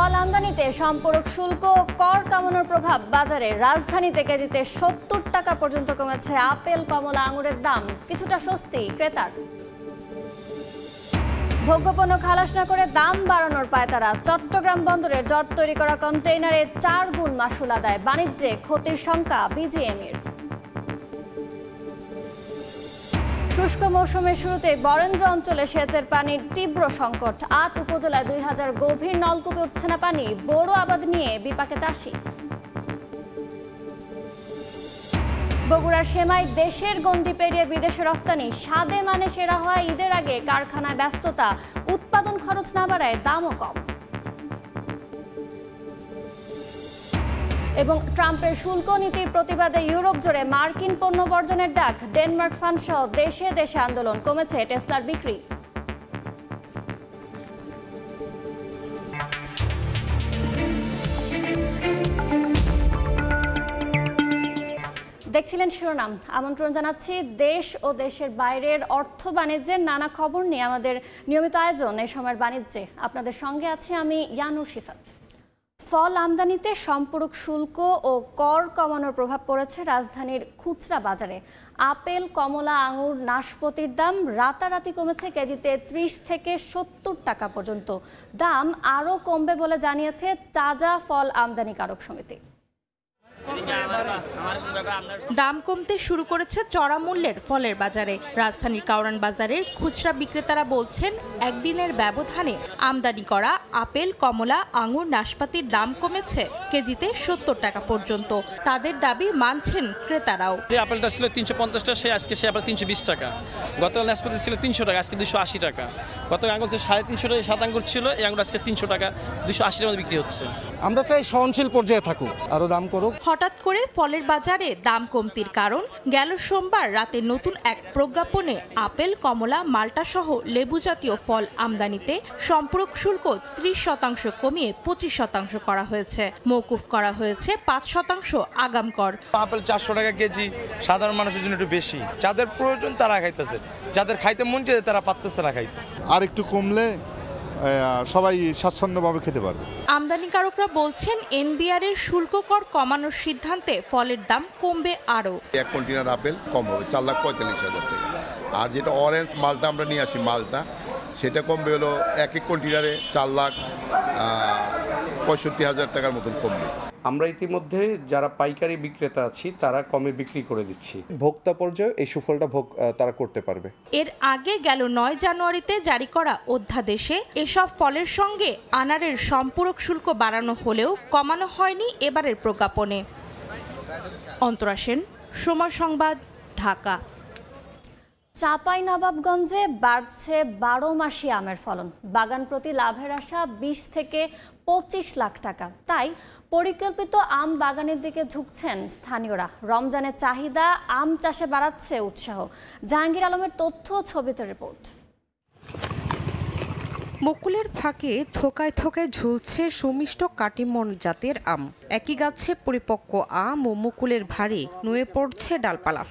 ফল আমদানিতে সম্পূরক শুল্ক ও কর কমানোর প্রভাব বাজারে। রাজধানীতে কেজিতে ৭০ টাকা পর্যন্ত কমেছে আপেল, কমলা, আঙুরের দাম। কিছুটা স্বস্তি ক্রেতার। ভোগ্যপণ্য খালাস না করে দাম বাড়ানোর পায়তারা। চট্টগ্রাম বন্দরে জট তৈরি করা কন্টেইনারে ৪ গুণ মাশুল আদায়। বাণিজ্যে ক্ষতির শঙ্কা বিজিএমইর। শুষ্ক মৌসুমের শুরুতে বরেন্দ্র অঞ্চলে সেচের পানির তীব্র সংকট। ৮ উপজেলায় ২,০০০ গভীর নলকূপে উঠছে না পানি। বোরো আবাদ নিয়ে বিপাকে চাষি। বগুড়ার সেমাই দেশের গণ্ডি পেরিয়ে বিদেশে রফতানি। স্বাদে মানে সেরা হয় ঈদের আগে কারখানায় ব্যস্ততা। উৎপাদন খরচ না বাড়ায় দামও কম। এবং ট্রাম্পের শুল্ক নীতির প্রতিবাদে ইউরোপ জুড়ে মার্কিন পণ্য বর্জনের ডাক। ডেনমার্ক ফ্রান্স সহ দেশে দেশে আন্দোলন। কমেছে টেসলার বিক্রি। দেখছিলেন শিরোনাম। আমন্ত্রণ জানাচ্ছি দেশ ও দেশের বাইরের অর্থ বাণিজ্যের নানা খবর নিয়ে আমাদের নিয়মিত আয়োজন এই সময়ের বাণিজ্যে। আপনাদের সঙ্গে আছি আমি ইয়ানুর শিফাত। ফল আমদানিতে সম্পূরক শুল্ক ও কর কমানোর প্রভাব পড়েছে রাজধানীর খুচরা বাজারে। আপেল, কমলা, আঙুর, নাশপাতির দাম রাতারাতি কমেছে কেজিতে ৩০ থেকে ৭০ টাকা পর্যন্ত। দাম আরও কমবে বলে জানিয়েছে তাজা ফল আমদানিকারক সমিতি। দাম কমতে শুরু করেছে চড়া মূল্যের ফলের বাজারে। রাজধানীর কাউরান বাজারের খুচরা বিক্রেতারা বলছেন একদিনের ব্যবধানে আমদানি করা আপেল, কমলা, আঙুর, নাশপাতির দাম কমেছে কেজিতে ৭০ টাকা পর্যন্ত। তাদের দাবি মানছেন ক্রেতারাও। যে আপেলটা ছিল ৩৫০ টাকা, সে আজকে সে আপেল ৩২০ টাকা। গতকাল নাশপাতি ছিল ৩০০ টাকা, আজকে ২৮০ টাকা। গতকাল আঙুর ৩৫০ টাকা, ৭ আঙ্গুর ছিল, এই আঙুর আজকে ৩০০ টাকা, ২৮০ টাকা বিক্রি হচ্ছে। আমরা চাই সহনশীল পর্যায়ে থাকুক, আরো দাম করুক। হঠাৎ করে ফলের বাজারে দাম কমতির কারণ গেল সোমবার রাতে নতুন এক প্রজ্ঞাপনে আপেল, কমলা, মাল্টা সহ লেবু জাতীয় ফল আমদানিতে সম্পূরক শুল্ক ৩০% কমিয়ে ২৫% করা হয়েছে। মওকুফ করা হয়েছে ৫% আগাম কর। আপেল ৪০০ টাকা কেজি সাধারণ মানুষের জন্য একটু বেশি। যাদের প্রয়োজন তারা খাইতেছে, যাদের খাইতে মন চায় তারা পারতেছে না খাইতে। আর একটু কমলে সবাই স্বাচ্ছন্দ্যভাবে খেতে পারবে। আমদানিকারকরা বলছেন এনবিআর এর শুল্ক কর কমানোর সিদ্ধান্তে ফলের দাম কমবে আরও। 1 কন্টেইনার আপেল কম হবে 4,45,000 টাকা। আর যেটা অরেঞ্জ মালটা আমরা নিয়ে আসি, মালটা সেটা কমবে হলো এক কন্টেইনারে 4,65,000 টাকার মতন কমবে। আমরা ইতিমধ্যে যারা পাইকারি বিক্রেতা আছি তারা কমে বিক্রি করে দিচ্ছি। ভোক্তা পর্যায়ে এই সুফলটা তারা করতে পারবে। এর আগে গেল ৯ জানুয়ারিতে জারি করা অধ্যাদেশে এসব ফলের সঙ্গে আনারের সম্পূরক শুল্ক বাড়ানো হলেও কমানো হয়নি এবারের প্রজ্ঞাপনে। অন্তরা সেন, সময় সংবাদ, ঢাকা। চাঁপাইনবাবগঞ্জে বাড়ছে ১২ মাসি আমের ফলন। বাগান প্রতি লাভের আশা ২০ থেকে ২৫ লাখ টাকা। তাই পরিকল্পিত আম বাগানের দিকে ঝুঁকছেন স্থানীয়রা। রমজানের চাহিদা আম চাষে বাড়াচ্ছে উৎসাহ। জাহাঙ্গীর আলমের তথ্য, ছবিতে রিপোর্ট। মুকুলের ফাঁকে থোকায় থোকায় ঝুলছে সুমিষ্ট কাটিমন জাতের আম। একই গাছে পরিপক্ক আম ও মুকুলের ভারে নুয়ে পড়ছে ডালপালা।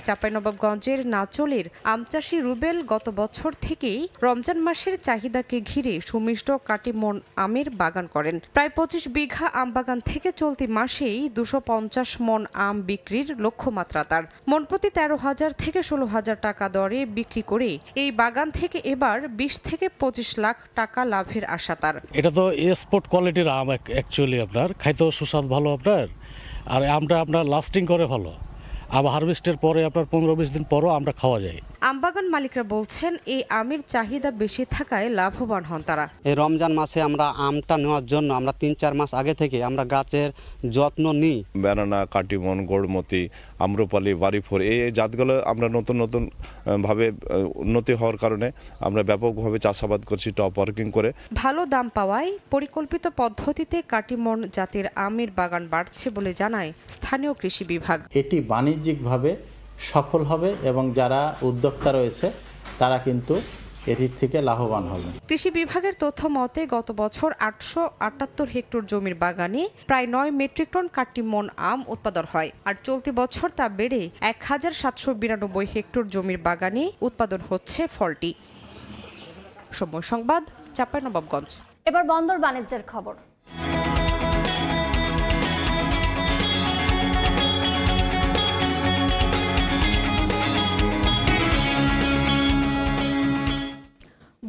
চাঁপাইনবাবগঞ্জের নাচলের আমচাষী রুবেল গত বছর থেকেই রমজান মাসের চাহিদাকে ঘিরে সুমিষ্ট কাটিমন আমের বাগান করেন। প্রায় ২৫ বিঘা আম বাগান থেকে চলতি মাসেই ২৫০ মন আম বিক্রির লক্ষ্যমাত্রা তার। মন প্রতি ১৩,০০০ থেকে ১৬,০০০ টাকা দরে বিক্রি করে এই বাগান থেকে এবার ২০ থেকে ২৫ লাখ টাকা লাভের আশা তার। এটা তো এক্সপোর্ট কোয়ালিটির আম, অ্যাকচুয়ালি আপনার খাইতেও সুস্বাদ ভালো আপনার, আর আমটা আপনার লাস্টিং করে ভালো। আবার হারভেস্টের পরে আপনার ১৫-২০ দিন পরও আমরা খাওয়া যায়। আমবাগান মালিকরা বলছেন এই আমের চাহিদা বেশি থাকায় লাভবান হন তারা। এই রমজান মাসে আমরা আমটা নেওয়ার জন্য আমরা 3-4 মাস আগে থেকে আমরা গাছের যত্ন নিই। ব্যানানা, কাটিমন, গোড়মতি, আম্রপালি, বাড়িফোর এই জাতগুলো আমরা নতুন নতুন ভাবে উন্নতি হওয়ার কারণে আমরা ব্যাপকভাবে চাষাবাদ করছি টপ ওয়ার্কিং করে। ভালো দাম পাওয়ায় পরিকল্পিত পদ্ধতিতে কাটিমন জাতের আমের বাগান বাড়ছে বলে জানায় স্থানীয় কৃষি বিভাগ। এটি বাণিজ্যিকভাবে সফল হবে এবং যারা উদ্যোক্তা রয়েছে তারা কিন্তু এটির থেকে লাভবান হবে। কৃষি বিভাগের তথ্য মতে গত বছর ৮৭৮ হেক্টর জমির বাগানে প্রায় ৯ মেট্রিক টন কাটিমন আম উৎপাদন হয়। আর চলতি বছর তা বেড়ে ১,৭৯২ হেক্টর জমির বাগানে উৎপাদন হচ্ছে ফলটি। সময় সংবাদ, চাঁপাইনবাবগঞ্জ। এবার বন্দর বাণিজ্যের খবর।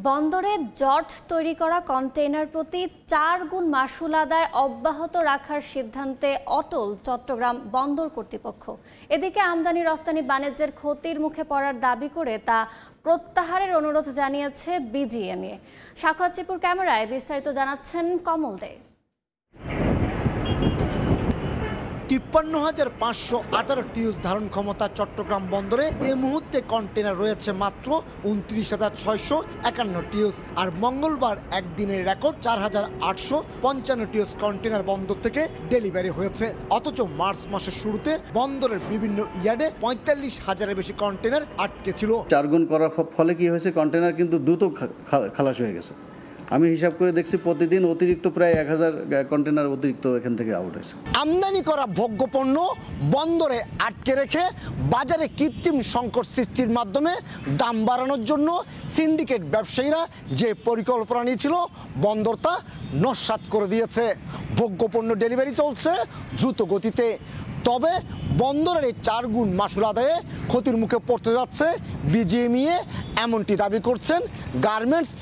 বন্দরে জট তৈরি করা কন্টেইনার প্রতি 4 গুণ মাশুল আদায় অব্যাহত রাখার সিদ্ধান্তে অটল চট্টগ্রাম বন্দর কর্তৃপক্ষ। এদিকে আমদানি রফতানি বাণিজ্যের ক্ষতির মুখে পড়ার দাবি করে তা প্রত্যাহারের অনুরোধ জানিয়েছে বিজিএমইএ। সাক্ষাৎচিপুর ক্যামেরায় বিস্তারিত জানাচ্ছেন কমল দে। ৫৩,৫১৮ টিউস ধারণ ক্ষমতা চট্টগ্রাম বন্দরে এই মুহূর্তে কন্টেনার রয়েছে মাত্র ২৯,৬৫১ টিউস। আর মঙ্গলবার একদিনের রেকর্ড ৪,৮৫৫ টিউস কন্টেনার বন্দর থেকে ডেলিভারি হয়েছে। অথচ মার্চ মাসের শুরুতে বন্দরের বিভিন্ন ইয়ার্ডে ৪৫,০০০-এর বেশি কন্টেনার আটকে ছিল। 4 গুণ করার ফলে কি হয়েছে, কন্টেনার কিন্তু দ্রুত খালাস হয়ে গেছে। আমি হিসাব করে দেখছি প্রতিদিন অতিরিক্ত প্রায় ১,০০০ কন্টেনার অতিরিক্ত এখান থেকে আউট হয়েছে। আমদানি করা ভোগ্যপণ্য বন্দরে আটকে রেখে বাজারে কৃত্রিম সংকট সৃষ্টির মাধ্যমে দাম বাড়ানোর জন্য সিন্ডিকেট ব্যবসায়ীরা যে পরিকল্পনা নিয়েছিল বন্দর তা নস্যাৎ করে দিয়েছে। ভোগ্যপণ্য ডেলিভারি চলছে দ্রুত গতিতে, তবে বন্দরের এই 4 গুণ মাশুল আদায়ে ক্ষতির মুখে পড়তে যাচ্ছে বিজিএমইএ, এমনটি দাবি করছেন গার্মেন্টস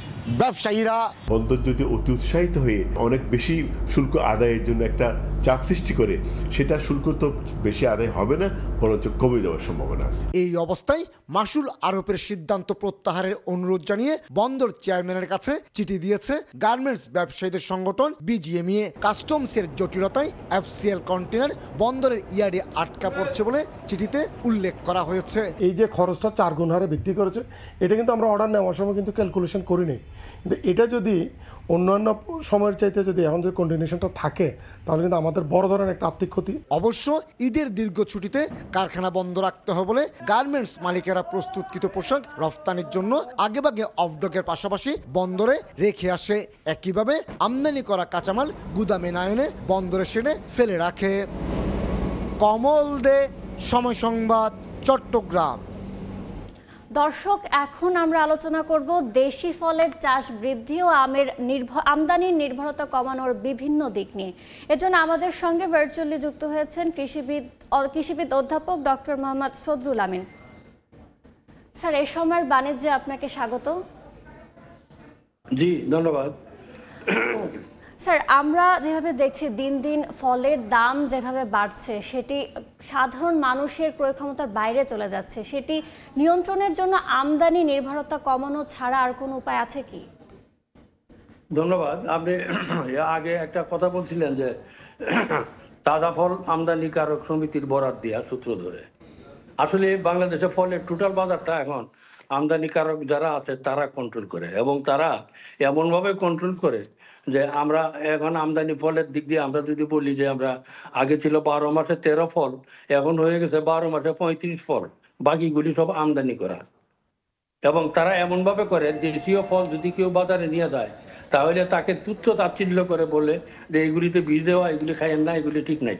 ব্যবসায়ীরা। বন্দর যদি অতি উৎসাহিত হয়ে অনেক বেশি শুল্ক আদায়ের জন্য একটা চাপ সৃষ্টি করে, সেটা শুল্ক তো বেশি আদায় হবে না, বরঞ্চ কমে যাওয়ার সম্ভাবনা আছে। এই অবস্থায় মাশুল আরোপের সিদ্ধান্ত প্রত্যাহারের অনুরোধ জানিয়ে বন্দর চেয়ারম্যানের কাছে চিঠি দিয়েছে গার্মেন্টস ব্যবসায়ীদের সংগঠন বিজিএমইএ। কাস্টমসের জটিলতায় এফসিএল কন্টেনার বন্দরের ইয়ার্ডে আটকা পড়ছে বলে চিঠিতে উল্লেখ করা হয়েছে। এই যে খরচটা 4 গুণ হারে বৃদ্ধি করেছে, এটা কিন্তু আমরা অর্ডার নেওয়ার সময় কিন্তু ক্যালকুলেশন করিনি। কিন্তু এটা যদি অন্যান্য সময়ের চাইতে যদি এখন যে কন্টিনিউশনটা থাকে, তাহলে কিন্তু আমাদের বড় ধরনের একটা আর্থিক ক্ষতি। অবশ্য ঈদের দীর্ঘ ছুটিতে কারখানা বন্ধ রাখতে হবে বলে গার্মেন্টস মালিকেরা প্রস্তুতকৃত পোশাক রফতানির জন্য আগেভাগে অফডকের পাশাপাশি বন্দরে রেখে আসে। একইভাবে আমদানি করা কাঁচামাল গুদামে না এনে বন্দরে সেনে ফেলে রাখে। কমল দে, সময় সংবাদ, চট্টগ্রাম। দর্শক, এখন আমরা আলোচনা করব দেশি ফলের চাষ বৃদ্ধি ও আমদানির নির্ভরতা কমানোর বিভিন্ন দিক নিয়ে। এজন্য আমাদের সঙ্গে ভার্চুয়ালি যুক্ত হয়েছেন কৃষিবিদ অধ্যাপক ডক্টর মোহাম্মদ সদরুল আমিন। স্যার, এই সময়ের বাণিজ্যে আপনাকে স্বাগত। জি, ধন্যবাদ। স্যার, আমরা যেভাবে দেখছি দিন দিন ফলের দাম যেভাবে বাড়ছে, সেটি সাধারণ মানুষের ক্রয় ক্ষমতার বাইরে চলে যাচ্ছে। সেটি নিয়ন্ত্রণের জন্য আমদানি নির্ভরতা কমানো ছাড়া আর কোনো উপায় আছে কি? ধন্যবাদ। আপনি আগে একটা কথা বলছিলেন যে তাজা ফল আমদানিকারক সমিতির বরাত দেওয়া সূত্র ধরে। আসলে বাংলাদেশে ফলের টোটাল বাজারটা এখন আমদানিকারক যারা আছে তারা কন্ট্রোল করে, এবং তারা এমনভাবে কন্ট্রোল করে যে আমরা এখন আমদানি ফলের দিক দিয়ে আমরা যদি বলি যে আমরা আগে ছিল 12 মাসে 13 ফল, এখন হয়ে গেছে 12 মাসে 35 ফল, বাকিগুলি সব আমদানি করা। এবং তারা এমনভাবে করে দেশীয় ফল যদি কেউ বাজারে নিয়ে যায়, তাহলে তাকে তুচ্ছ তাচ্ছিল্য করে বলে যে এগুলিতে বীজ দেওয়া, এগুলি খাইয়েন না, এগুলি ঠিক নাই।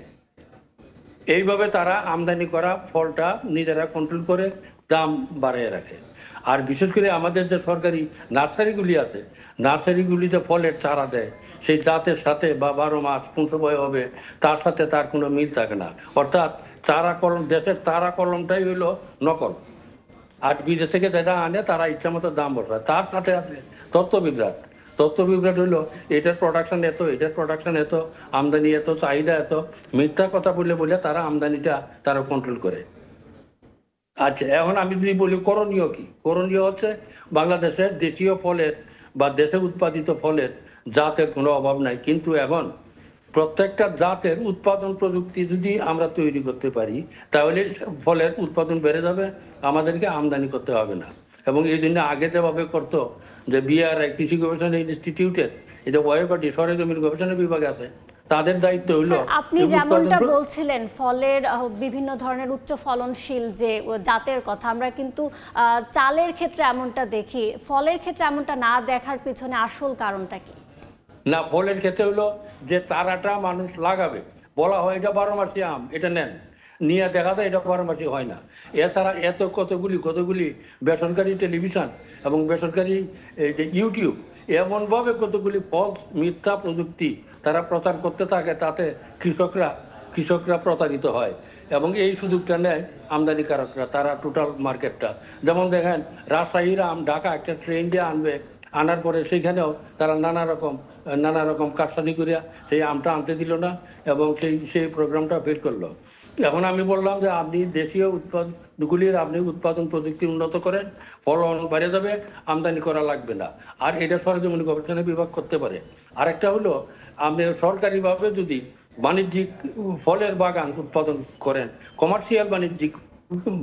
এইভাবে তারা আমদানি করা ফলটা নিজেরা কন্ট্রোল করে দাম বাড়িয়ে রাখে। আর বিশেষ করে আমাদের যে সরকারি নার্সারিগুলি আছে, নার্সারিগুলিতে ফলের চারা দেয়, সেই জাতের সাথে বা 12 মাস কোন সময় হবে তার সাথে তার কোনো মিল থাকে না। অর্থাৎ চারা কলম, দেশের চারা কলমটাই হইলো নকল, আর বিদেশ থেকে যেটা আনে তারা ইচ্ছা মতো দাম বসায়। তার সাথে আছে তথ্য বিভ্রাট হইলো এটার প্রোডাকশন এত, এটার প্রোডাকশন এত, আমদানি এত, চাহিদা এত, মিথ্যা কথা বলে তারা আমদানিটা তারা কন্ট্রোল করে। আচ্ছা, এখন আমি যদি বলি করণীয় কি? করণীয় হচ্ছে বাংলাদেশের দেশীয় ফলের বা দেশে উৎপাদিত ফলের জাতের কোনো অভাব নাই, কিন্তু এখন প্রত্যেকটা জাতের উৎপাদন প্রযুক্তি যদি আমরা তৈরি করতে পারি, তাহলে ফলের উৎপাদন বেড়ে যাবে, আমাদেরকে আমদানি করতে হবে না। এবং এই জন্য আগে যেভাবে করতো যে বিআরআই কৃষি গবেষণা ইনস্টিটিউটের, এটা ওয়াইবাটি সরেজমিন গবেষণা বিভাগ আছে, তাদের দায়িত্ব হইল। আপনি যেমনটা বলছিলেন ফলের বিভিন্ন ধরনের উচ্চ ফলনশীল যে জাতের কথা, আমরা কিন্তু চালের ক্ষেত্রে এমনটা দেখি, ফলের ক্ষেত্রে এমনটা না দেখার পিছনে আসল কারণটা কি? না, ফলের ক্ষেত্রে হলো যে চারাটা মানুষ লাগাবে, বলা হয় এটা 12 মাসি আম, এটা নেন, নিয়ে দেখা যায় এটা 12 মাসি হয় না। এছাড়া কতগুলি বেসরকারি টেলিভিশন এবং বেসরকারি যে ইউটিউব, এমনভাবে কতগুলি ফলস মিথ্যা প্রযুক্তি তারা প্রচার করতে থাকে, তাতে কৃষকরা প্রতারিত হয় এবং এই সুযোগটা নেয় আমদানিকারকরা, তারা টোটাল মার্কেটটা। যেমন দেখেন রাজশাহীর আম ঢাকা একটা ট্রেন দিয়ে আনবে, আনার পরে সেখানেও তারা নানা রকম কারসাজি করিয়া সেই আমটা আনতে দিল না এবং সেই প্রোগ্রামটা ফেল করলো। এখন আমি বললাম যে আপনি দেশীয় উৎপাদনগুলির আপনি উৎপাদন প্রযুক্তি উন্নত করেন, ফলন বেড়ে যাবে, আমদানি করা লাগবে না। আর এটা সরজমিন গবেষণা বিভাগ করতে পারে। আরেকটা হলো আপনি সরকারিভাবে যদি বাণিজ্যিক ফলের বাগান উৎপাদন করেন, কমার্শিয়াল বাণিজ্যিক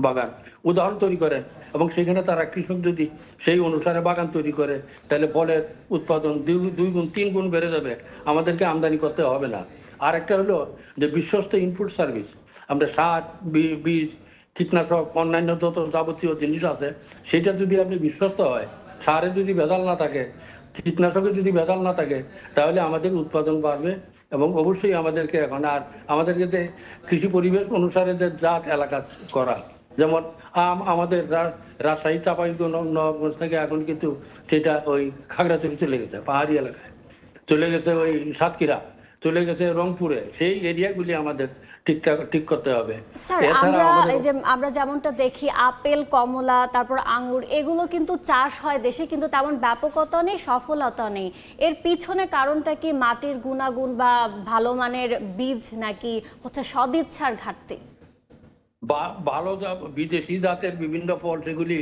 বাগান উদাহরণ তৈরি করেন এবং সেখানে তারা কৃষক যদি সেই অনুসারে বাগান তৈরি করে, তাহলে ফলের উৎপাদন 2 গুণ 3 গুণ বেড়ে যাবে, আমাদেরকে আমদানি করতে হবে না। আরেকটা হলো যে বিশ্বস্ত ইনপুট সার্ভিস, আমরা সার, বীজ, কীটনাশক, অন্যান্য যত যাবতীয় জিনিস আছে সেটা যদি আপনি বিশ্বস্ত হয়, সারে যদি ভেজাল না থাকে, কীটনাশকে যদি ভেজাল না থাকে, তাহলে আমাদের উৎপাদন বাড়বে এবং অবশ্যই আমাদেরকে এখন আর আমাদেরকে যে কৃষি পরিবেশ অনুসারে যে জাত এলাকা করা, যেমন আমাদের রাজশাহী চাঁপাইনবাবগঞ্জ থেকে এখন কিন্তু সেটা ওই খাগড়াছড়ি চলে গেছে, পাহাড়ি এলাকায় চলে গেছে, ওই সাতক্ষীরা চলে গেছে, রংপুরে, সেই এরিয়াগুলি আমাদের ঠিক করতে হবে। স্যার আমরা যেমনটা দেখি আপেল, কমলা, তারপর আঙ্গুর এগুলো কিন্তু চাষ হয় দেশে, কিন্তু তেমন ব্যাপকতা নেই, সফলতা নেই। এর পিছনে কারণটা কি মাটির গুণাগুণ বা ভালো মানের বীজ, নাকি হচ্ছে সদিচ্ছার ঘাটতি? ভালো বিদেশি জাতের বিভিন্ন ফল সেগুলি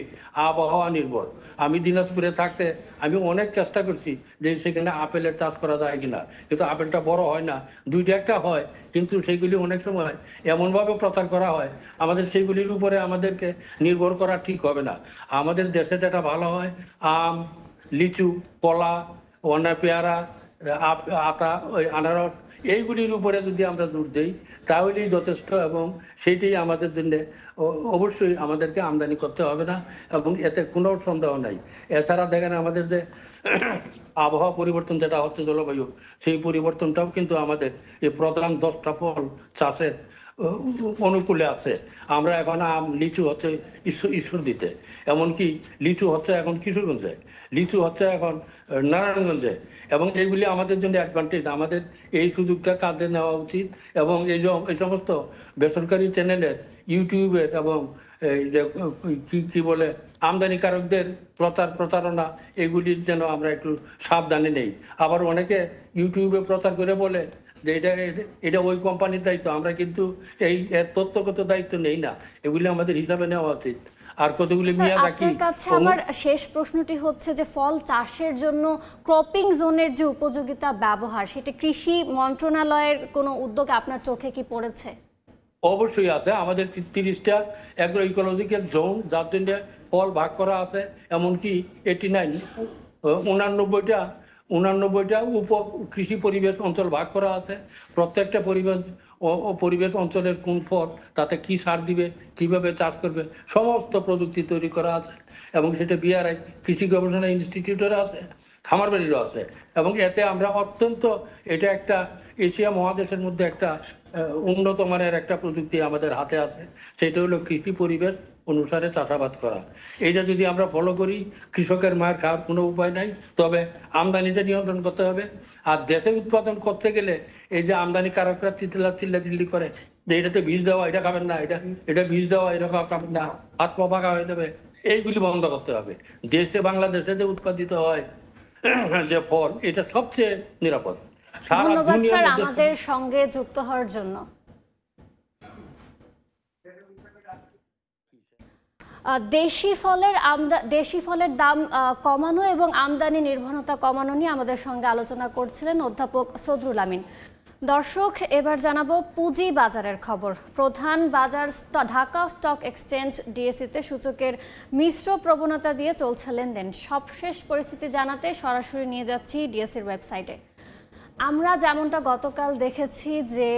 আবহাওয়া নির্ভর। আমি দিনাজপুরে থাকতে আমি অনেক চেষ্টা করছি যে সেখানে আপেলের চাষ করা যায় কিনা, কিন্তু আপেলটা বড় হয় না, 2-1টা হয়, কিন্তু সেগুলি অনেক সময় এমনভাবে প্রচার করা হয় আমাদের সেগুলির উপরে আমাদেরকে নির্ভর করা ঠিক হবে না। আমাদের দেশে যেটা ভালো হয় আম, লিচু, কলা, পেয়ারা, আতা, ওই আনারস, এইগুলির উপরে যদি আমরা জোর দিই তাহলেই যথেষ্ট এবং সেইটাই আমাদের জন্য অবশ্যই আমাদেরকে আমদানি করতে হবে না এবং এতে কোনো সন্দেহ নাই। এছাড়া দেখেন আমাদের যে আবহাওয়া পরিবর্তন যেটা হচ্ছে, জলবায়ু, সেই পরিবর্তনটাও কিন্তু আমাদের এই প্রধান 10টা ফল চাষের অনুকূলে আছে। আমরা এখন আম, লিচু হচ্ছে ঈশ্বরদীতে, এমনকি লিচু হচ্ছে এখন কিশোরগঞ্জে, লিচু হচ্ছে এখন নারায়ণগঞ্জে, এবং এইগুলি আমাদের জন্য অ্যাডভান্টেজ। আমাদের এই সুযোগটা কাজে নেওয়া উচিত এবং এই সমস্ত বেসরকারি চ্যানেলের, ইউটিউবের এবং কি বলে আমদানিকারকদের প্রতারণা, এগুলির যেন আমরা একটু সাবধানে নেই। আবার অনেকে ইউটিউবে প্রচার করে বলে যে এটা ওই কোম্পানির দায়িত্ব, আমরা কিন্তু এর তথ্যগত দায়িত্ব নেই না, এগুলি আমাদের হিসাবে নেওয়া উচিত। আর কতগুলি আপনার কাছে আমার শেষ প্রশ্নটি হচ্ছে যে ফল চাষের জন্য ক্রপিং জোনের যে উপযোগিতা ব্যবহার, সেটা কৃষি মন্ত্রণালয়ের কোনো উদ্যোগ আপনার চোখে কি পড়েছে? অবশ্যই আছে। আমাদের 30টা অ্যাগ্রো ইকোলজিক্যাল জোন, যার জন্য ফল ভাগ করা আছে, এমনকি 89টা উপ কৃষি পরিবেশ অঞ্চল ভাগ করা আছে। প্রত্যেকটা পরিবেশ অঞ্চলের কোন ফল, তাতে কি সার দিবে, কিভাবে চাষ করবে, সমস্ত প্রযুক্তি তৈরি করা আছে এবং সেটা বিআরআই কৃষি গবেষণা ইনস্টিটিউটের আছে, খামারবাড়িরও আছে এবং এতে আমরা এটা একটা এশিয়া মহাদেশের মধ্যে একটা উন্নত মানের একটা প্রযুক্তি আমাদের হাতে আছে, সেটা হলো কৃষি পরিবেশ অনুসারে চাষাবাদ করা। এইটা যদি আমরা ফলো করি, কৃষকের মায়ের খাওয়ার কোনো উপায় নাই, তবে আমদানিটা নিয়ন্ত্রণ করতে হবে। আর দেশে উৎপাদন করতে গেলে এই যে আমদানিকারকরা চিল্লাচিল্লি করে যে এটাতে বীজ দেওয়া, এটা খাবেন না, এটা বীজ দেওয়া, এটা খাবেন না, হাত পা পাকা হয়ে যাবে, এইগুলি বন্ধ করতে হবে। দেশে, বাংলাদেশে যে উৎপাদিত হয় যে ফল, এটা সবচেয়ে নিরাপদ। ধন্যবাদ স্যার আমাদের সঙ্গে যুক্ত হওয়ার জন্য। দেশি ফলের দাম কমানো এবং আমদানি নির্ভরতা কমানো নিয়ে আমাদের সঙ্গে আলোচনা করছিলেন অধ্যাপক সদরুল আমিন। দর্শক, এবার জানাবো পুঁজি বাজারের খবর। প্রধান বাজার ঢাকা স্টক এক্সচেঞ্জ ডিএসইতে সূচকের মিশ্র প্রবণতা দিয়ে চলছে লেনদেন। সবশেষ পরিস্থিতি জানাতে সরাসরি নিয়ে যাচ্ছি ডিএসইর ওয়েবসাইটে। আমরা যেমনটা গতকাল দেখেছি যে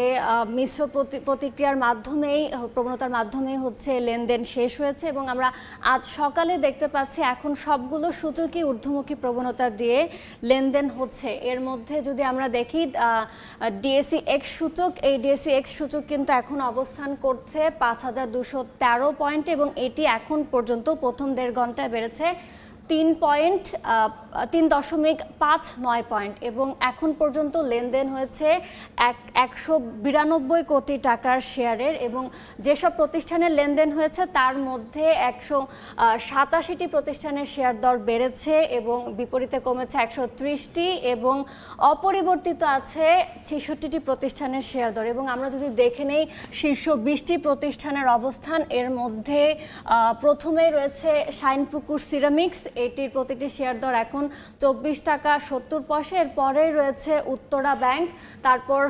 মিশ্র প্রতিক্রিয়ার মাধ্যমেই, প্রবণতার মাধ্যমেই হচ্ছে লেনদেন শেষ হয়েছে এবং আমরা আজ সকালে দেখতে পাচ্ছি এখন সবগুলো সূচকই ঊর্ধ্বমুখী প্রবণতা দিয়ে লেনদেন হচ্ছে। এর মধ্যে যদি আমরা দেখি ডিএসই এক্স সূচক, এই ডিএসই এক্স সূচক কিন্তু এখন অবস্থান করছে 5213 পয়েন্টে এবং এটি এখন পর্যন্ত প্রথম 1.5 ঘন্টায় বেড়েছে 3.59 পয়েন্ট এবং এখন পর্যন্ত লেনদেন হয়েছে 192 কোটি টাকার শেয়ারের এবং যেসব প্রতিষ্ঠানের লেনদেন হয়েছে তার মধ্যে 187টি প্রতিষ্ঠানের শেয়ার দর বেড়েছে এবং বিপরীতে কমেছে 130টি এবং অপরিবর্তিত আছে 66টি প্রতিষ্ঠানের শেয়ার দর। এবং আমরা যদি দেখে নেই শীর্ষ 20টি প্রতিষ্ঠানের অবস্থান, এর মধ্যে প্রথমেই রয়েছে শাইনপুকুর সিরামিক্স, এটির প্রতিটি শেয়ার দর এখন 24 টাকা 70 পয়সা। এর পরেই রয়েছে উত্তরা ব্যাংক, তারপর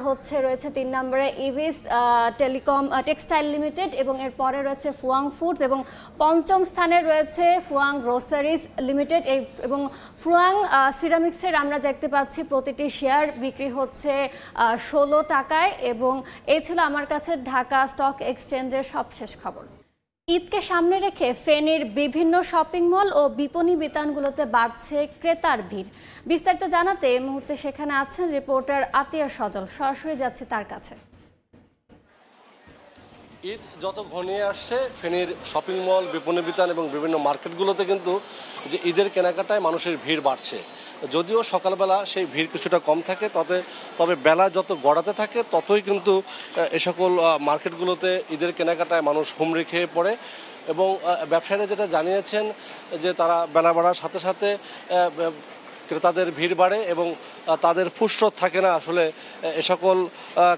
রয়েছে 3 নম্বরে ইভিস টেলিকম টেক্সটাইল লিমিটেড এবং এর পরে রয়েছে ফুয়াং ফুডস এবং পঞ্চম স্থানে রয়েছে ফুয়াং গ্রোসারিজ লিমিটেড এবং ফুয়াং সিরামিক্সের আমরা দেখতে পাচ্ছি প্রতিটি শেয়ার বিক্রি হচ্ছে 16 টাকায়। এবং এই ছিল আমার কাছে ঢাকা স্টক এক্সচেঞ্জের সবশেষ খবর। ঈদকে সামনে রেখে ফেনীর বিভিন্ন শপিং মল ও বিপণী বিতানগুলোতে বাড়ছে ক্রেতার ভিড়। বিস্তারিত জানাতে এই মুহূর্তে সেখানে আছেন রিপোর্টার আতিয়া সজল, সরাসরি যাচ্ছে তার কাছে। ঈদ যত ঘনিয়ে আসছে ফেনীর শপিং মল, বিপণী বিতান এবং বিভিন্ন মার্কেটগুলোতে কিন্তু যে ঈদের কেনাকাটায় মানুষের ভিড় বাড়ছে। যদিও সকালবেলা সেই ভিড় কিছুটা কম থাকে, তবে বেলা যত গড়াতে থাকে ততই কিন্তু এ সকল মার্কেটগুলোতে ঈদের কেনাকাটায় মানুষ হুমড়ি খেয়ে পড়ে। এবং ব্যবসায়ীরা যেটা জানিয়েছেন যে তারা বেলা বাড়ার সাথে সাথে ক্রেতাদের ভিড় বাড়ে এবং তাদের ফুসরত থাকে না আসলে এ সকল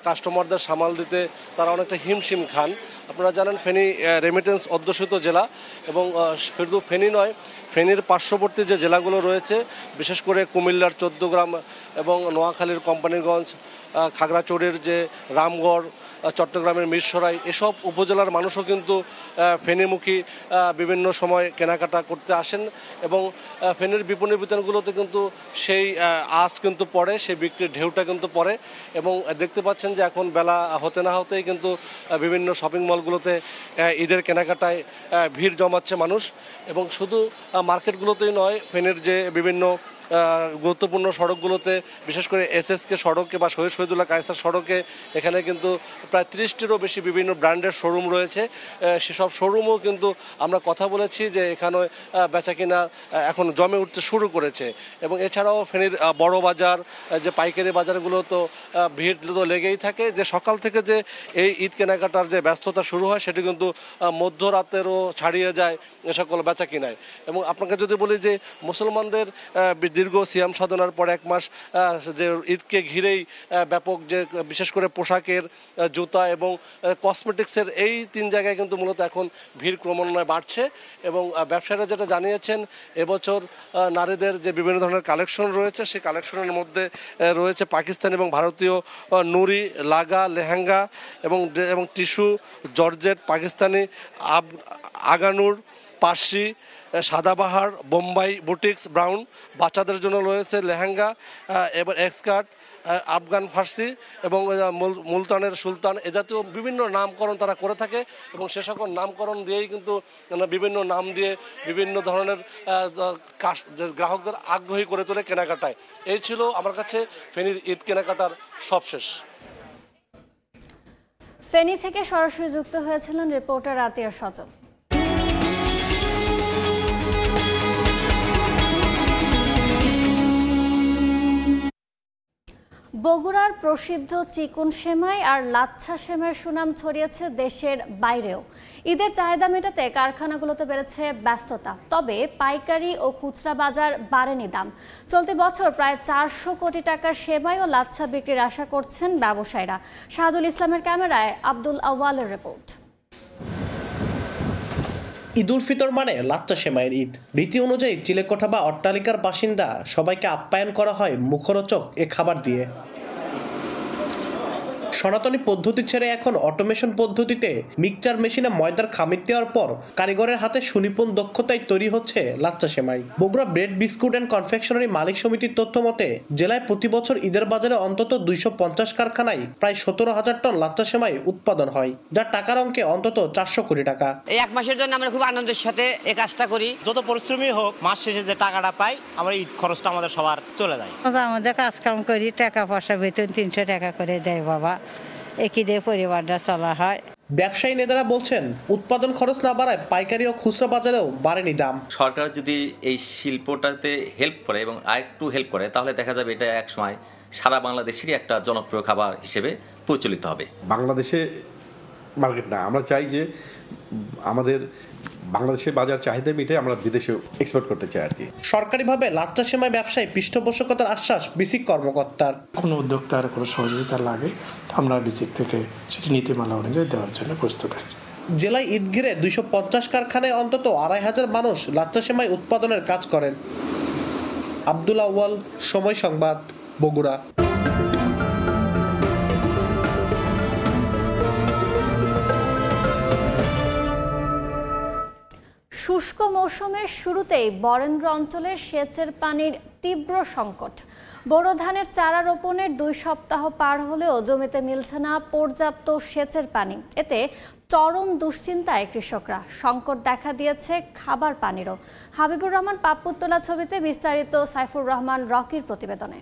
কাস্টমারদের সামাল দিতে তারা অনেকটা হিমশিম খান। আপনারা জানেন ফেনী রেমিটেন্স অধ্যুষিত জেলা এবং শুধু ফেনী নয়, ফেনীর পার্শ্ববর্তী যে জেলাগুলো রয়েছে বিশেষ করে কুমিল্লার 14 গ্রাম এবং নোয়াখালীর কোম্পানিগঞ্জ, খাগড়াছড়ির যে রামগড়, চট্টগ্রামের মিরসরাই, এসব উপজেলার মানুষও কিন্তু ফেনীমুখী বিভিন্ন সময় কেনাকাটা করতে আসেন এবং ফেনীর বিপণী বিতানগুলোতে কিন্তু সেই আঁচ কিন্তু পড়ে, সেই বিক্রির ঢেউটা কিন্তু পড়ে। এবং দেখতে পাচ্ছেন যে এখন বেলা হতে না হতেই কিন্তু বিভিন্ন শপিং মলগুলোতে ঈদের কেনাকাটায় ভিড় জমাচ্ছে মানুষ। এবং শুধু মার্কেটগুলোতেই নয়, ফেনীর যে বিভিন্ন গুরুত্বপূর্ণ সড়কগুলোতে বিশেষ করে এসএসকে সড়কে বা শহীদ শহীদুল্লাহ কায়সার সড়কে এখানে কিন্তু প্রায় 30টিরও বেশি বিভিন্ন ব্র্যান্ডের শোরুম রয়েছে। সেসব শোরুমও কিন্তু আমরা কথা বলেছি যে এখানে বেচাকিনা এখন জমে উঠতে শুরু করেছে। এবং এছাড়াও ফেনীর বড় বাজার, যে পাইকারি বাজারগুলো তো ভিড় তো লেগেই থাকে। যে সকাল থেকে যে এই ঈদ কেনাকাটার যে ব্যস্ততা শুরু হয় সেটি কিন্তু মধ্যরাতেরও ছাড়িয়ে যায় এ সকল বেচাকিনায়। এবং আপনাকে যদি বলি যে মুসলমানদের দীর্ঘ সিয়াম সাধনার পর 1 মাস যে ঈদকে ঘিরেই ব্যাপক যে বিশেষ করে পোশাকের, জুতা এবং কসমেটিক্সের এই 3 জায়গায় কিন্তু মূলত এখন ভিড় ক্রমান্বয়ে বাড়ছে। এবং ব্যবসায়ীরা যেটা জানিয়েছেন এবছর নারীদের যে বিভিন্ন ধরনের কালেকশন রয়েছে সেই কালেকশনের মধ্যে রয়েছে পাকিস্তানি এবং ভারতীয় নুরি, লাগা, লেহেঙ্গা এবং tissue, georgette, Pakistani, Agha Noor, Parsi, Sadabahar, Bombay boutiques, brown. বাচ্চাদের জন্য রয়েছে লেহেঙ্গা, এবার এক্সকার্ট, আফগান ফার্সি এবং মুলতানের সুলতান, এ জাতীয় বিভিন্ন নামকরণ তারা করে থাকে। এবং সে সকল নামকরণ দিয়েই কিন্তু বিভিন্ন নাম দিয়ে বিভিন্ন ধরনের গ্রাহকদের আগ্রহী করে তোলে কেনাকাটায়। এই ছিল আমার কাছে ফেনীর ঈদ কেনাকাটার সবশেষ। ফেনী থেকে সরাসরি যুক্ত হয়েছিলেন রিপোর্টার আতিয়া সজল। বগুড়ার প্রসিদ্ধ চিকন সেমাই আর লাচ্ছা সেমাইয়ের সুনাম ছড়িয়েছে দেশের বাইরেও। ঈদের চাহিদা মেটাতে কারখানাগুলোতে বেড়েছে ব্যস্ততা, তবে পাইকারি ও খুচরা বাজার বাড়েনি দাম। চলতি বছর প্রায় 400 কোটি টাকার সেমাই ও লাচ্ছা বিক্রির আশা করছেন ব্যবসায়ীরা। শাহাদুল ইসলামের ক্যামেরায় আব্দুল আওয়ালের রিপোর্ট। ঈদ উল ফিতর মানে লাচ্চা সেমাইয়ের ঈদ। রীতি অনুযায়ী চিলেকোঠা বা অট্টালিকার বাসিন্দা সবাইকে আপ্যায়ন করা হয় মুখরোচক এ খাবার দিয়ে। সনাতনী পদ্ধতি ছেড়ে এখন অটোমেশন পদ্ধতিতে মিক্সচার মেশিনে ময়দার খামির দেওয়ার পর কারিগরের হাতে সুনিপুণ দক্ষতায় তৈরি হচ্ছে লাচ্চা সেমাই। Bogura bread biscuit and confectionery মালিক সমিতির তথ্য মতে জেলায় প্রতি বছর ঈদের বাজারে অন্তত 250 কারখানায় প্রায় 17,000 টন লাচ্চা সেমাই উৎপাদন হয়, যা টাকার অঙ্কে অন্তত 400 কোটি টাকা। এই 1 মাসের জন্য আমরা খুব আনন্দের সাথে এই কাজটা করি। যত পরিশ্রমী হোক, মাস শেষে যে টাকাটা পাই আমরা ঈদ খরচটা আমাদের সবার চলে যায়। আমাদের কাজকাম করি, টাকা পয়সা বেতন 300 টাকা করে দেয় বাবা, একই দিয়ে পরিবারটা চলা হয়। ব্যবসায়ী নেতারা বলছেন উৎপাদন খরচ না বাড়ায় পাইকারি ও খুচরা বাজারেও বাড়েনি দাম। সরকার যদি এই শিল্পটাতে হেল্প করে এবং আরেকটু হেল্প করে তাহলে দেখা যাবে এটা এক সময় সারা বাংলাদেশেরই একটা জনপ্রিয় খাবার হিসেবে প্রচলিত হবে। বাংলাদেশে মার্কেট না, আমরা চাই যে আমাদের বাংলাদেশের বাজার চাহিদা মিটে আমরা বিদেশে এক্সপোর্ট করতে চাই আর কি। সরকারিভাবে লাচ্চা সেমাই ব্যবসায় পৃষ্ঠপোষকতার আশ্বাস বিসিক কর্মকর্তার। কোনো উদ্যোক্তার কোনো সহযোগিতা লাগে আমরা বিসিক থেকে সেটি নীতিমালা অনুযায়ী দেওয়ার জন্য প্রস্তুত আছি। জেলায় ঈদ ঘিরে 250 কারখানায় অন্তত 2500 মানুষ লাচ্চা সেমাই উৎপাদনের কাজ করেন। আব্দুল আউয়াল, সময় সংবাদ, বগুড়া। শুষ্ক মৌসুমের শুরুতেই বরেন্দ্র অঞ্চলের সেচের পানির তীব্র সংকট। বোরো ধানের চারা রোপণের 2 সপ্তাহ পার হলেও জমিতে মিলছে না পর্যাপ্ত সেচের পানি। এতে চরম দুশ্চিন্তায় কৃষকরা। সংকট দেখা দিয়েছে খাবার পানিরও। হাবিবুর রহমান পাপ্পুর তোলা ছবিতে বিস্তারিত সাইফুর রহমান রকির প্রতিবেদনে।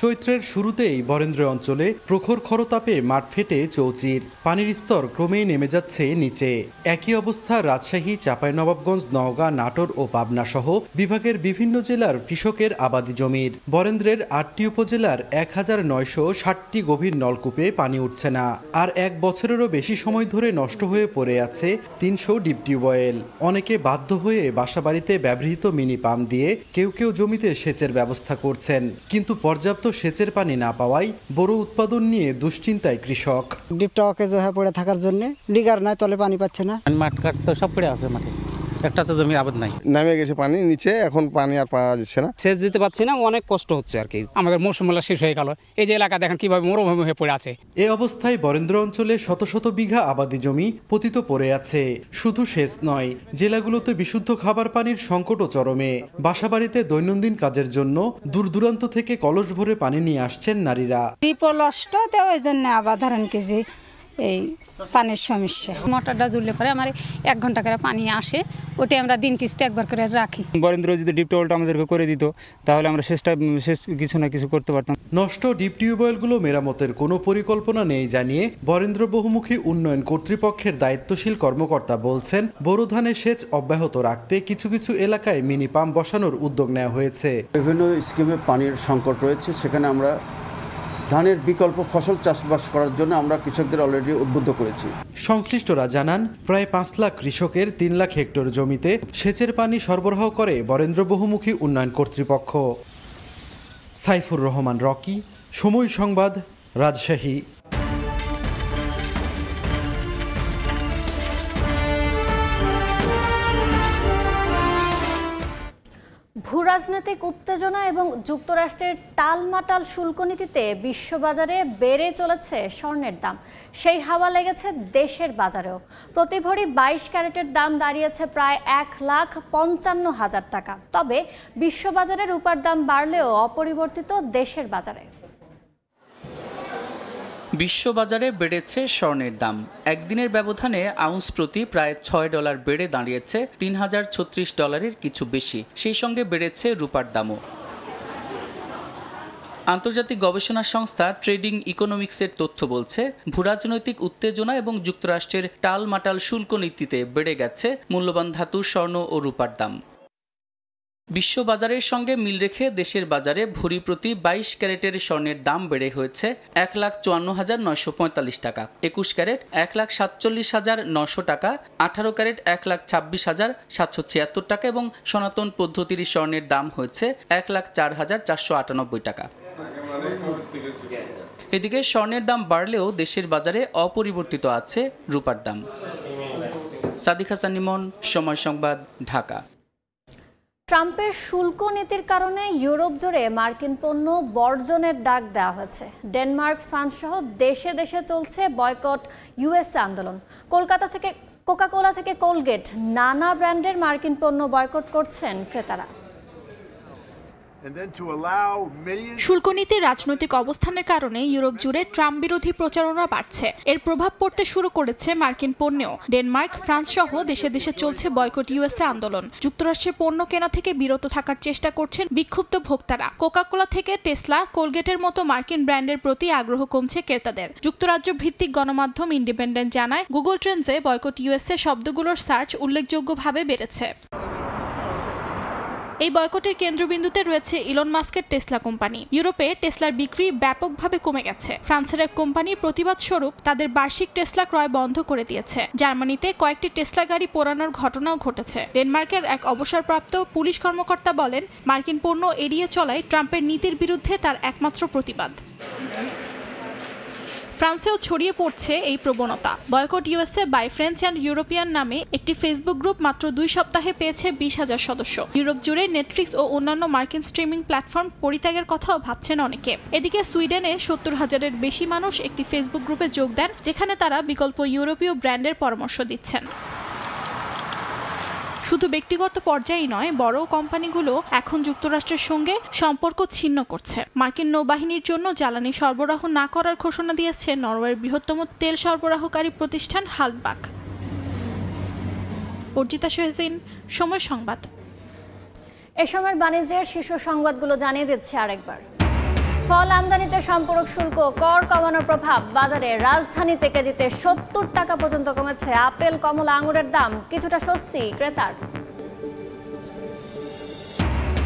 চৈত্রের শুরুতেই বরেন্দ্র অঞ্চলে প্রখর খরতাপে মাঠ ফেটে চৌচির। পানির স্তর ক্রমেই নেমে যাচ্ছে নিচে। একই অবস্থা রাজশাহী, চাঁপাইনবাবগঞ্জ, নওগাঁ, নাটোর ও পাবনা সহ বিভাগের বিভিন্ন জেলার কৃষকের আবাদি জমির। বরেন্দ্রের 8টি উপজেলার 1960টি গভীর নলকূপে পানি উঠছে না। আর 1 বছরেরও বেশি সময় ধরে নষ্ট হয়ে পড়ে আছে 300 ডিপ টিউবওয়েল। অনেকে বাধ্য হয়ে বাসাবাড়িতে ব্যবহৃত মিনি পাম্প দিয়ে কেউ কেউ জমিতে সেচের ব্যবস্থা করছেন, কিন্তু পর্যাপ্ত সেচের পানি না পাওয়ায় বড় উৎপাদন নিয়ে দুশ্চিন্তায় কৃষক। ডিপটা অকেজো হয়ে পড়ে থাকার জন্য লিগার নাই, তলে পানি পাচ্ছে না। মাঠ কাট তো সব পড়ে আছে মাঠে, একটা তো জমি আবাদ নাই, নামে গেছে পানি নিচে, এখন পানি আর পাওয়া যাচ্ছে না, সেচ দিতে পারছি না, অনেক কষ্ট হচ্ছে আর কি। আমাদের মৌসুমলা শেষ হয়ে গেল, এই যে এলাকা দেখেন কিভাবে মরুভূমি হয়ে পড়ে আছে। এ অবস্থায় বরেন্দ্র অঞ্চলে শত শত বিঘা আবাদি জমি পতিত পড়ে আছে। শুধু সেচ নয়, জেলাগুলোতে বিশুদ্ধ খাবার পানির সংকটও চরমে। বাসাবাড়িতে দৈনন্দিন কাজের জন্য দূর দূরান্ত থেকে কলস ভরে পানি নিয়ে আসছেন নারীরা। বিপলষ্ট ওই জন্য আবার ধরেন কেজি এই পানির সমস্যা। মোটরটা জুড়লে পরে আমার 1 ঘন্টা করে পানি আসে, ওটাই আমরা দিন কিস্তি একবার করে রাখি। বরেন্দ্র যদি ডিপ টিউবওয়েলটা আমাদেরকে করে দিত তাহলে আমরা শেষ কিছু না কিছু করতে পারতাম। নষ্ট ডিপ টিউবওয়েলগুলো মেরামতের কোনো পরিকল্পনা নেই জানিয়ে বরেন্দ্র বহুমুখী উন্নয়ন কর্তৃপক্ষের দায়িত্বশীল কর্মকর্তা বলছেন, বোরো ধানের সেচ অব্যাহত রাখতে কিছু কিছু এলাকায় মিনি পাম্প বসানোর উদ্যোগ নেওয়া হয়েছে। বিভিন্ন স্কিমে পানির সংকট রয়েছে, সেখানে আমরা ধানের বিকল্প ফসল চাষবাস করার জন্য আমরা কৃষকদের অলরেডি উদ্বুদ্ধ করেছি। সংশ্লিষ্টরা জানান, প্রায় 5 লাখ কৃষকের 3 লাখ হেক্টর জমিতে সেচের পানি সরবরাহ করে বরেন্দ্র বহুমুখী উন্নয়ন কর্তৃপক্ষ। সাইফুর রহমান রকি, সময় সংবাদ, রাজশাহী। ভূরাজনৈতিক উত্তেজনা এবং যুক্তরাষ্ট্রের টালমাটাল শুল্ক নীতিতে বিশ্ববাজারে বেড়ে চলেছে স্বর্ণের দাম। সেই হাওয়া লেগেছে দেশের বাজারেও। প্রতি ভরি 22 ক্যারেটের দাম দাঁড়িয়েছে প্রায় 1,55,000 টাকা। তবে বিশ্ববাজারে রূপার দাম বাড়লেও অপরিবর্তিত দেশের বাজারে। বিশ্ববাজারে বেড়েছে স্বর্ণের দাম। একদিনের ব্যবধানে আউন্স প্রতি প্রায় $6 বেড়ে দাঁড়িয়েছে $3036 কিছু বেশি। সেই সঙ্গে বেড়েছে রূপার দামও। আন্তর্জাতিক গবেষণা সংস্থা ট্রেডিং ইকোনমিক্সের তথ্য বলছে, ভূরাজনৈতিক উত্তেজনা এবং যুক্তরাষ্ট্রের টালমাটাল শুল্ক নীতিতে বেড়ে গেছে মূল্যবান ধাতু, স্বর্ণ ও রূপার দাম। বিশ্ববাজারের সঙ্গে মিল রেখে দেশের বাজারে ভরি প্রতি 22 ক্যারেটের স্বর্ণের দাম বেড়ে হয়েছে 1,54,945 টাকা, 21 ক্যারেট 1,47,900 টাকা, 18 ক্যারেট 1,26,776 টাকা এবং সনাতন পদ্ধতির স্বর্ণের দাম হয়েছে 1,04,498 টাকা। এদিকে স্বর্ণের দাম বাড়লেও দেশের বাজারে অপরিবর্তিত আছে রূপার দাম। সাদিক হাসান ইমন, সময় সংবাদ, ঢাকা। ট্রাম্পের শুল্ক নীতির কারণে ইউরোপ জুড়ে মার্কিন পণ্য বর্জনের ডাক দেওয়া হয়েছে। ডেনমার্ক, ফ্রান্স সহ দেশে দেশে চলছে বয়কট ইউএসএ আন্দোলন। কলকাতা থেকে কোকাকোলা থেকে কোলগেট, নানা ব্র্যান্ডের মার্কিন পণ্য বয়কট করছেন ক্রেতারা। শুল্ক নীতি রাজনৈতিক অবস্থানের কারণে ইউরোপ জুড়ে ট্রাম্প বিরোধী প্রচারণা বাড়ছে। এর প্রভাব পড়তে শুরু করেছে মার্কিন পণ্যেও। ডেনমার্ক, ফ্রান্স সহ দেশে দেশে চলছে বয়কট ইউএসএ আন্দোলন। যুক্তরাষ্ট্রের পণ্য কেনা থেকে বিরত থাকার চেষ্টা করছেন বিক্ষুব্ধ ভোক্তারা। কোকাকোলা থেকে টেসলা, কোলগেটের মতো মার্কিন ব্র্যান্ডের প্রতি আগ্রহ কমছে ক্রেতাদের। যুক্তরাজ্য ভিত্তিক গণমাধ্যম ইন্ডিপেন্ডেন্ট জানায়, গুগল ট্রেন্ডসে বয়কট ইউএসএ শব্দগুলোর সার্চ উল্লেখযোগ্যভাবে বেড়েছে। এই বয়কটের কেন্দ্রবিন্দুতে রয়েছে ইলন মাস্কের টেসলা কোম্পানি। ইউরোপে টেসলার বিক্রি ব্যাপকভাবে কমে গেছে। ফ্রান্সের এক কোম্পানি প্রতিবাদ স্বরূপ তাদের বার্ষিক টেসলা ক্রয় বন্ধ করে দিয়েছে। জার্মানিতে কয়েকটি টেসলা গাড়ি পোড়ানোর ঘটনাও ঘটেছে। ডেনমার্কের এক অবসরপ্রাপ্ত পুলিশ কর্মকর্তা বলেন, মার্কিন পণ্য এড়িয়ে চলায় ট্রাম্পের নীতির বিরুদ্ধে তার একমাত্র প্রতিবাদ। ফ্রান্সেও ছড়িয়ে পড়ছে এই প্রবণতা। Boycott USA by French and European নামে একটি ফেসবুক গ্রুপ মাত্র 2 সপ্তাহে পেয়েছে 20,000 সদস্য। ইউরোপ জুড়ে নেটফ্লিক্স ও অন্যান্য মার্কিন স্ট্রিমিং প্ল্যাটফর্ম পরিত্যাগের কথাও ভাবছেন অনেকে। এদিকে সুইডেনে 70,000-এর বেশি মানুষ একটি ফেসবুক গ্রুপে যোগ দেন, যেখানে তারা বিকল্প ইউরোপীয় ব্র্যান্ডের পরামর্শ দিচ্ছেন। শুধু ব্যক্তিগত পর্যায়েই নয়, বড় কোম্পানিগুলো এখন যুক্তরাষ্ট্রের সঙ্গে সম্পর্ক ছিন্ন করছে। মার্কিন নৌবাহিনীর জন্য জ্বালানি সরবরাহ না করার ঘোষণা দিয়েছে নরওয়ের বৃহত্তম তেল সরবরাহকারী প্রতিষ্ঠান হালবাক। অর্জিতা শহীন, সময় সংবাদ। এ সময়ের বাণিজ্যের শীর্ষ সংবাদগুলো জানিয়ে দিচ্ছে আরেকবার। ফল আমদানিতে সম্পূরক শুল্ক কর কমানোর প্রভাব বাজারে। রাজধানীতে কেজিতে 70 টাকা পর্যন্ত কমেছে আপেল, কমলা, আঙুরের দাম। কিছুটা স্বস্তি ক্রেতার।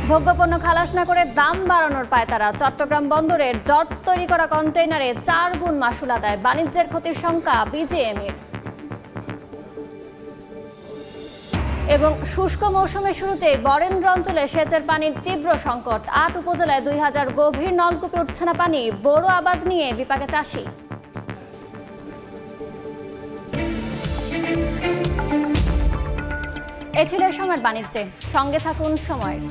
ভোগ্যপণ্য খালাস না করে দাম বাড়ানোর পায়তারা। চট্টগ্রাম বন্দরের জট তৈরি করা কন্টেইনারে 4 গুণ মাশুল আদায়। বাণিজ্যের ক্ষতির শঙ্কা বিজিএমইর। এবং শুষ্ক মৌসুমের শুরুতে বরেন্দ্র অঞ্চলে সেচের পানির তীব্র সংকট। 8 উপজেলায় 2000 গভীর নলকূপে উঠছে না পানি। বোরো আবাদ নিয়ে বিপাকে চাষি। এ ছিল সময়ের বাণিজ্যে। সঙ্গে থাকুন সময়ের।